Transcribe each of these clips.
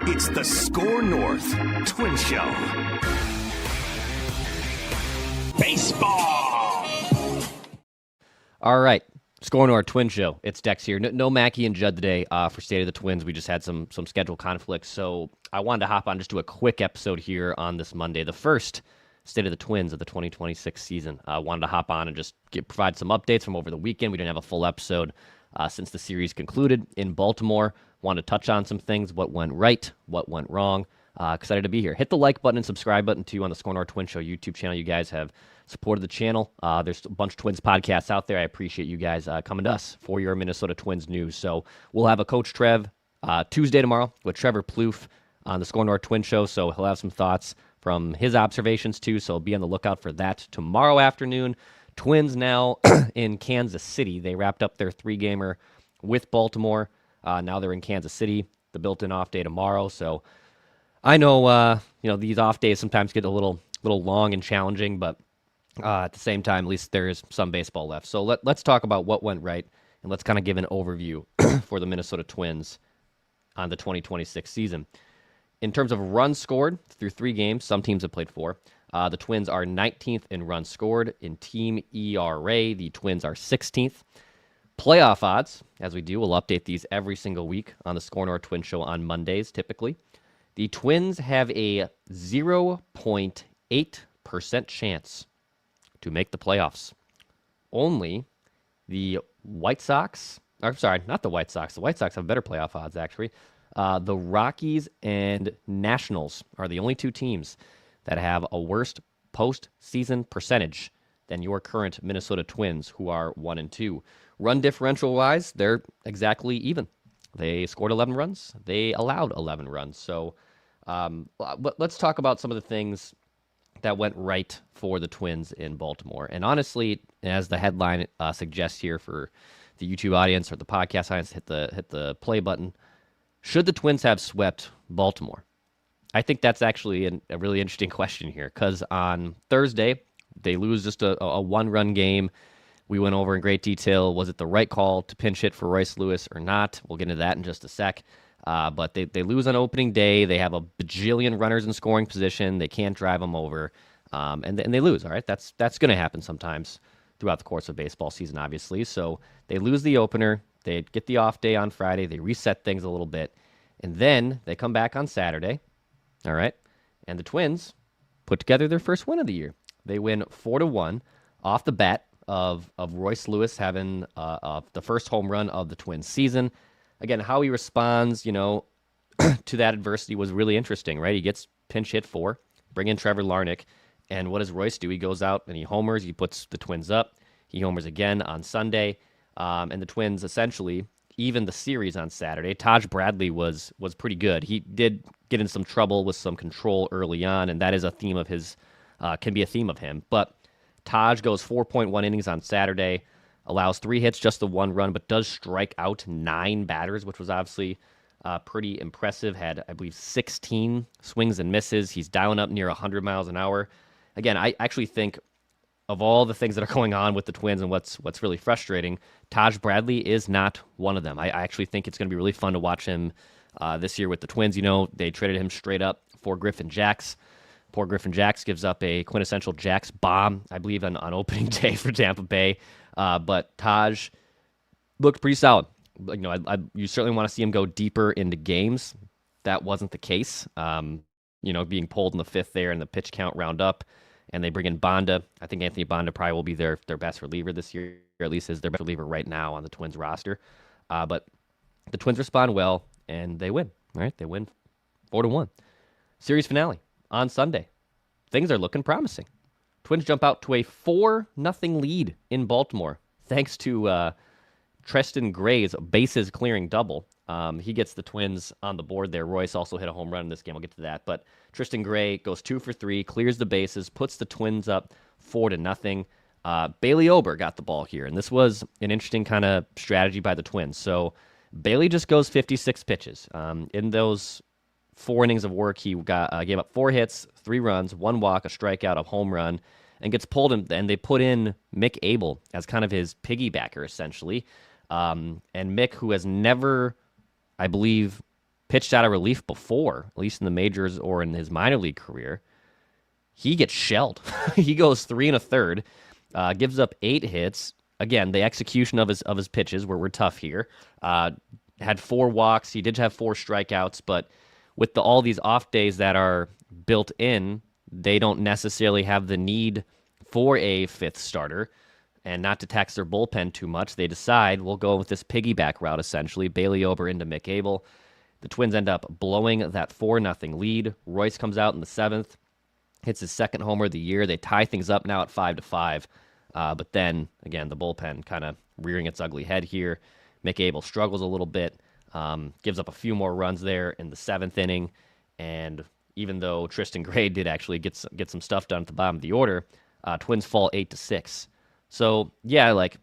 It's the SKOR North Twins Show. Baseball! All right, SKOR North Twins Show. It's Dex here. No Mackie and Judd today for State of the Twins. We just had some schedule conflicts, so I wanted to hop on, just do a quick episode here on this Monday, the first State of the Twins of the 2026 season. I wanted to hop on and just provide some updates from over the weekend. We didn't have a full episode since the series concluded in Baltimore. Want to touch on some things, what went right, what went wrong. Excited to be here. Hit the like button and subscribe button, too, on the SKOR North Twins Show YouTube channel. You guys have supported the channel. There's a bunch of Twins podcasts out there. I appreciate you guys coming to us for your Minnesota Twins news. So we'll have a Coach Trev Tuesday tomorrow with Trevor Plouffe on the SKOR North Twins Show. So he'll have some thoughts from his observations, too. So be on the lookout for that tomorrow afternoon. Twins now in Kansas City. They wrapped up their 3-gamer with Baltimore. Now they're in Kansas City, the built-in off day tomorrow. So I know, these off days sometimes get a little long and challenging, but at the same time, at least there is some baseball left. So let's talk about what went right, and let's kind of give an overview for the Minnesota Twins on the 2026 season. In terms of runs scored through 3 games, some teams have played 4. The Twins are 19th in runs scored. In team ERA, the Twins are 16th. Playoff odds, as we do, we'll update these every single week on the SKOR North Twins Show on Mondays, typically. The Twins have a 0.8% chance to make the playoffs. Only the White Sox, not the White Sox. The White Sox have better playoff odds, actually. The Rockies and Nationals are the only 2 teams that have a worse postseason percentage than your current Minnesota Twins, who are 1-2. Run differential-wise, they're exactly even. They scored 11 runs. They allowed 11 runs. So let's talk about some of the things that went right for the Twins in Baltimore. And honestly, as the headline suggests here for the YouTube audience or the podcast audience, hit the play button. Should the Twins have swept Baltimore? I think that's actually a really interesting question here, because on Thursday, they lose just a 1-run game. We went over in great detail. Was it the right call to pinch hit for Royce Lewis or not? We'll get into that in just a sec. But they lose on opening day. They have a bajillion runners in scoring position. They can't drive them over, and they lose. All right, that's going to happen sometimes throughout the course of baseball season, obviously. So they lose the opener. They get the off day on Friday. They reset things a little bit, and then they come back on Saturday. All right, and the Twins put together their first win of the year. They win 4-1 off the bat of Royce Lewis having the first home run of the Twins season. Again, how he responds, to that adversity was really interesting, right? He gets pinch hit for, bring in Trevor Larnach, and what does Royce do? He goes out and he homers. He puts the Twins up. He homers again on Sunday, and the Twins essentially even the series on Saturday. Taj Bradley was pretty good. He did get in some trouble with some control early on, and that is a theme of his. Can be a theme of him, but Taj goes 4.1 innings on Saturday, allows 3 hits, just the 1 run, but does strike out 9 batters, which was obviously pretty impressive. Had, I believe, 16 swings and misses. He's dialing up near 100 miles an hour. Again, I actually think of all the things that are going on with the Twins and what's really frustrating, Taj Bradley is not one of them. I actually think it's going to be really fun to watch him this year with the Twins. They traded him straight up for Griffin Jax. Poor Griffin Jax gives up a quintessential Jax bomb, I believe, on opening day for Tampa Bay. But Taj looked pretty solid. You certainly want to see him go deeper into games. That wasn't the case. Being pulled in the 5th there and the pitch count round up, and they bring in Banda. I think Anthony Banda probably will be their best reliever this year, or at least is their best reliever right now on the Twins roster. But the Twins respond well, and they win. Right? They win 4-1. Series finale on Sunday. Things are looking promising. Twins jump out to a 4-0 lead in Baltimore, thanks to Tristan Gray's bases clearing double. He gets the Twins on the board there. Royce also hit a home run in this game. I'll get to that. But Tristan Gray goes 2 for 3, clears the bases, puts the Twins up 4-0. Bailey Ober got the ball here, and this was an interesting kind of strategy by the Twins. So Bailey just goes 56 pitches. In those 4 innings of work, he gave up 4 hits, 3 runs, 1 walk, a strikeout, a home run, and gets pulled in. And they put in Mick Abel as kind of his piggybacker, essentially. And Mick, who has never, I believe, pitched out of relief before, at least in the majors or in his minor league career, he gets shelled. He goes 3 1/3, gives up 8 hits. Again, the execution of his pitches were tough here. Had 4 walks. He did have 4 strikeouts, but with all these off days that are built in, they don't necessarily have the need for a 5th starter. And not to tax their bullpen too much, they decide we'll go with this piggyback route, essentially. Bailey Ober into Mick Abel. The Twins end up blowing that 4-0 lead. Royce comes out in the 7th, hits his 2nd homer of the year. They tie things up now at 5-5. But then, again, the bullpen kind of rearing its ugly head here. Mick Abel struggles a little bit, gives up a few more runs there in the 7th inning. And even though Tristan Gray did actually get some stuff done at the bottom of the order, Twins fall 8-6. So, yeah, like,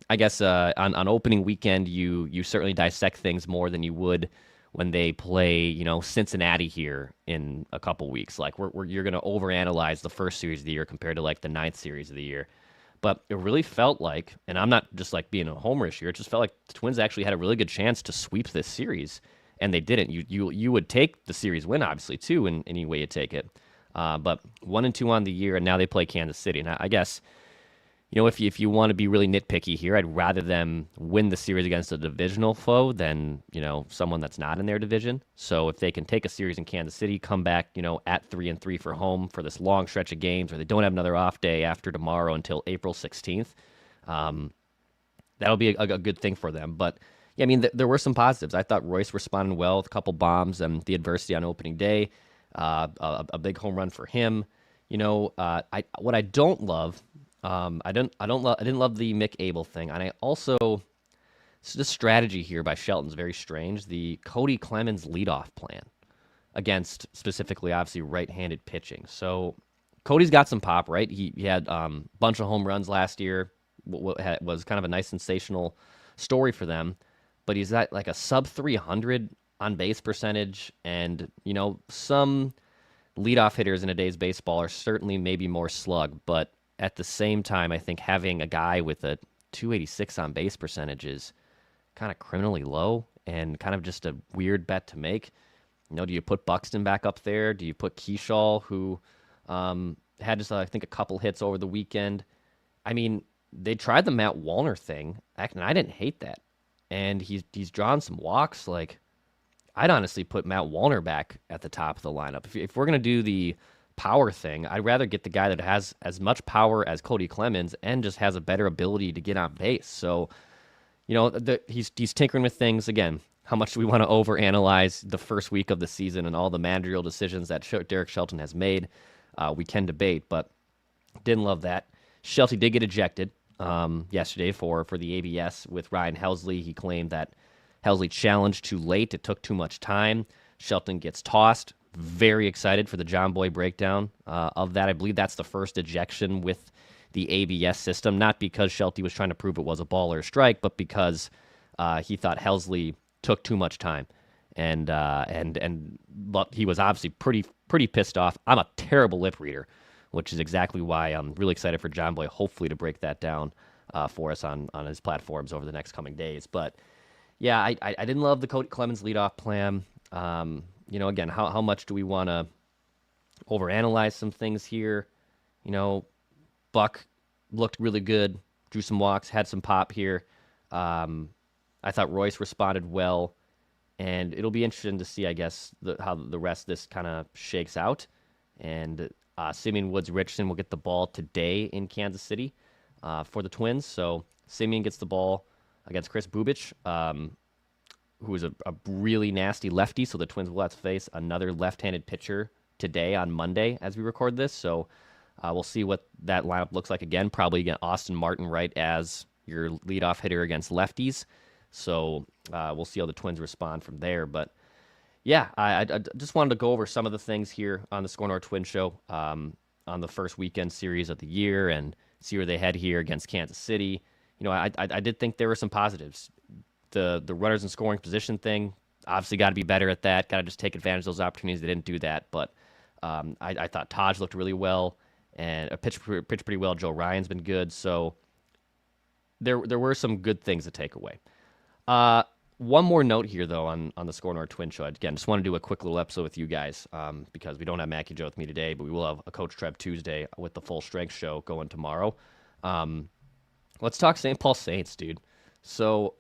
I guess on opening weekend, you certainly dissect things more than you would when they play, Cincinnati here in a couple weeks. Like, you're going to overanalyze the first series of the year compared to, like, the 9th series of the year. But it really felt like, and I'm not just, like, being a homerish here, it just felt like the Twins actually had a really good chance to sweep this series, and they didn't. You would take the series win, obviously, too, in any way you take it. But 1-2 on the year, and now they play Kansas City. And I guess, if you want to be really nitpicky here, I'd rather them win the series against a divisional foe than, someone that's not in their division. So if they can take a series in Kansas City, come back, at 3-3 for home for this long stretch of games, or they don't have another off day after tomorrow until April 16th, that'll be a good thing for them. But, yeah, I mean, there were some positives. I thought Royce responded well with a couple bombs and the adversity on opening day, a big home run for him. What I don't love, I didn't love the Mick Abel thing, and I also this strategy here by Shelton's very strange. The Cody Clemens leadoff plan against specifically, obviously, right-handed pitching. So Cody's got some pop, right? He had a bunch of home runs last year. Was kind of a nice sensational story for them, but he's at like a sub 300 on base percentage, and some leadoff hitters in today's baseball are certainly maybe more slug, but at the same time, I think having a guy with a 286 on base percentage is kind of criminally low and kind of just a weird bet to make. Do you put Buxton back up there? Do you put Keyshaw, who had just, I think, a couple hits over the weekend? I mean, they tried the Matt Wallner thing, and I didn't hate that. And he's drawn some walks. Like, I'd honestly put Matt Wallner back at the top of the lineup. If we're going to do the power thing, I'd rather get the guy that has as much power as Cody Clemens and just has a better ability to get on base. So, he's tinkering with things. Again, how much do we want to overanalyze the first week of the season and all the managerial decisions that Derek Shelton has made? We can debate, but didn't love that. Shelty did get ejected yesterday for the ABS with Ryan Helsley. He claimed that Helsley challenged too late. It took too much time. Shelton gets tossed. Very excited for the John Boy breakdown of that. I believe that's the first ejection with the ABS system, not because Shelty was trying to prove it was a ball or a strike, but because he thought Helsley took too much time, and he was obviously pretty pissed off. I'm a terrible lip reader, which is exactly why I'm really excited for John Boy, hopefully, to break that down for us on his platforms over the next coming days. But yeah, I didn't love the Cody Clemens leadoff plan. Again, how much do we want to overanalyze some things here? Buck looked really good, drew some walks, had some pop here. I thought Royce responded well, and it'll be interesting to see, I guess, how the rest of this kind of shakes out. And Simeon Woods-Richardson will get the ball today in Kansas City for the Twins. So Simeon gets the ball against Chris Bubich, who is a really nasty lefty, so the Twins will have to face another left-handed pitcher today on Monday as we record this. So we'll see what that lineup looks like again. Probably get Austin Martin right as your leadoff hitter against lefties. So we'll see how the Twins respond from there. But yeah, I just wanted to go over some of the things here on the SKOR North Twins Show on the first weekend series of the year and see where they head here against Kansas City. I did think there were some positives. The runners in scoring position thing, obviously got to be better at that. Got to just take advantage of those opportunities. They didn't do that, but I thought Taj looked really well and pitched pretty well. Joe Ryan's been good. So there were some good things to take away. One more note here, though, on the SKOR North Twin Show. Again, just want to do a quick little episode with you guys because we don't have Mackie Joe with me today, but we will have a Coach Trev Tuesday with the Full Strength Show going tomorrow. Let's talk St. Paul Saints, dude. So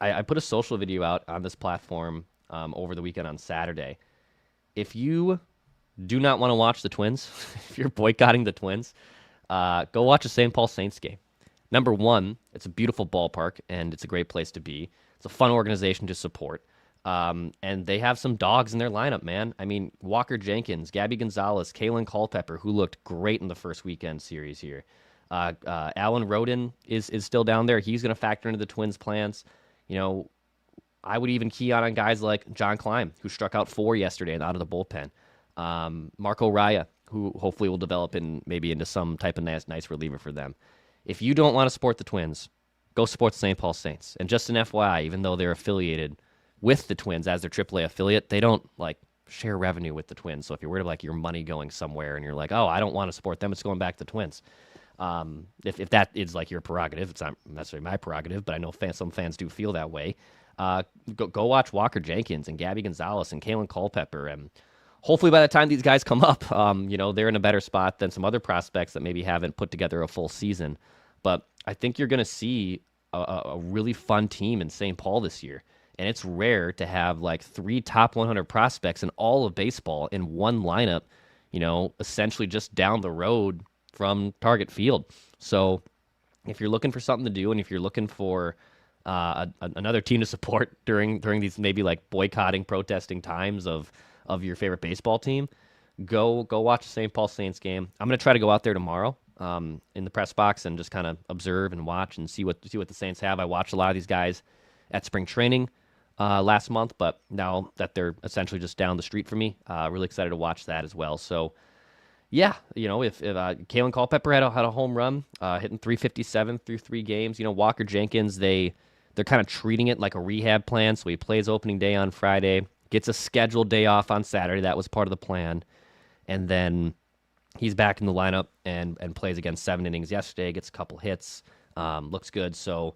I put a social video out on this platform over the weekend on Saturday. If you do not want to watch the Twins, if you're boycotting the Twins, go watch a St. Paul Saints game. Number one, it's a beautiful ballpark, and it's a great place to be. It's a fun organization to support. And they have some dogs in their lineup, man. I mean, Walker Jenkins, Gabby Gonzalez, Kalen Culpepper, who looked great in the first weekend series here. Alan Roden is still down there. He's going to factor into the Twins' plans. You know, I would even key on guys like John Klein, who struck out 4 yesterday and out of the bullpen. Marco Raya, who hopefully will develop into some type of nice reliever for them. If you don't want to support the Twins, go support the St. Paul Saints. And just an FYI, even though they're affiliated with the Twins as their AAA affiliate, they don't share revenue with the Twins. So if you're worried about your money going somewhere and you're like, oh, I don't want to support them, it's going back to the Twins. If that is your prerogative, it's not necessarily my prerogative, but I know some fans do feel that way. Go watch Walker Jenkins and Gabby Gonzalez and Kalen Culpepper, and hopefully by the time these guys come up, they're in a better spot than some other prospects that maybe haven't put together a full season. But I think you're going to see a really fun team in St. Paul this year. And it's rare to have 3 top 100 prospects in all of baseball in one lineup, essentially just down the road from Target Field. So if you're looking for something to do, and if you're looking for another team to support during these maybe boycotting, protesting times of your favorite baseball team, go watch the St. Paul Saints game. I'm going to try to go out there tomorrow in the press box and just kind of observe and watch and see what the Saints have. I watched a lot of these guys at spring training last month, but now that they're essentially just down the street from me, really excited to watch that as well. So yeah, if Kalen Culpepper had a home run, hitting 357 through 3 games, Walker Jenkins, they're kind of treating it like a rehab plan. So he plays opening day on Friday, gets a scheduled day off on Saturday. That was part of the plan. And then he's back in the lineup and plays again 7 innings yesterday, gets a couple hits, looks good. So,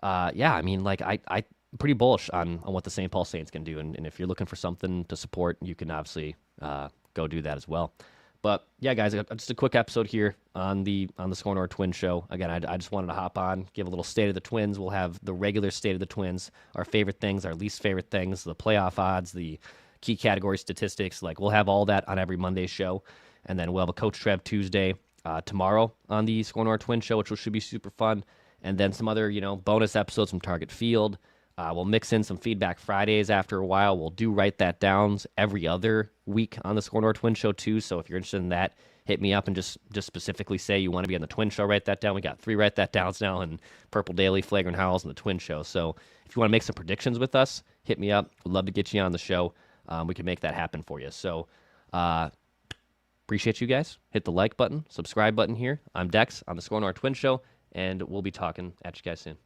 yeah, I mean, I'm pretty bullish on what the St. Paul Saints can do. And if you're looking for something to support, you can obviously go do that as well. But, yeah, guys, just a quick episode here on the SKOR North Twins Show. Again, I just wanted to hop on, give a little State of the Twins. We'll have the regular State of the Twins, our favorite things, our least favorite things, the playoff odds, the key category statistics. We'll have all that on every Monday show. And then we'll have a Coach Trev Tuesday tomorrow on the SKOR North Twins Show, which should be super fun. And then some other, bonus episodes from Target Field. We'll mix in some Feedback Fridays after a while. We'll do Write That Downs every other week on the SKOR North Twin Show too. So if you're interested in that, hit me up and just specifically say you want to be on the Twin Show, Write That Down. We got 3 Write That Downs now, and Purple Daily, Flagrant Howls, and the Twin Show. So if you want to make some predictions with us, hit me up. We'd love to get you on the show. We can make that happen for you. So appreciate you guys. Hit the like button, subscribe button here. I'm Dex on the SKOR North Twin Show, and we'll be talking at you guys soon.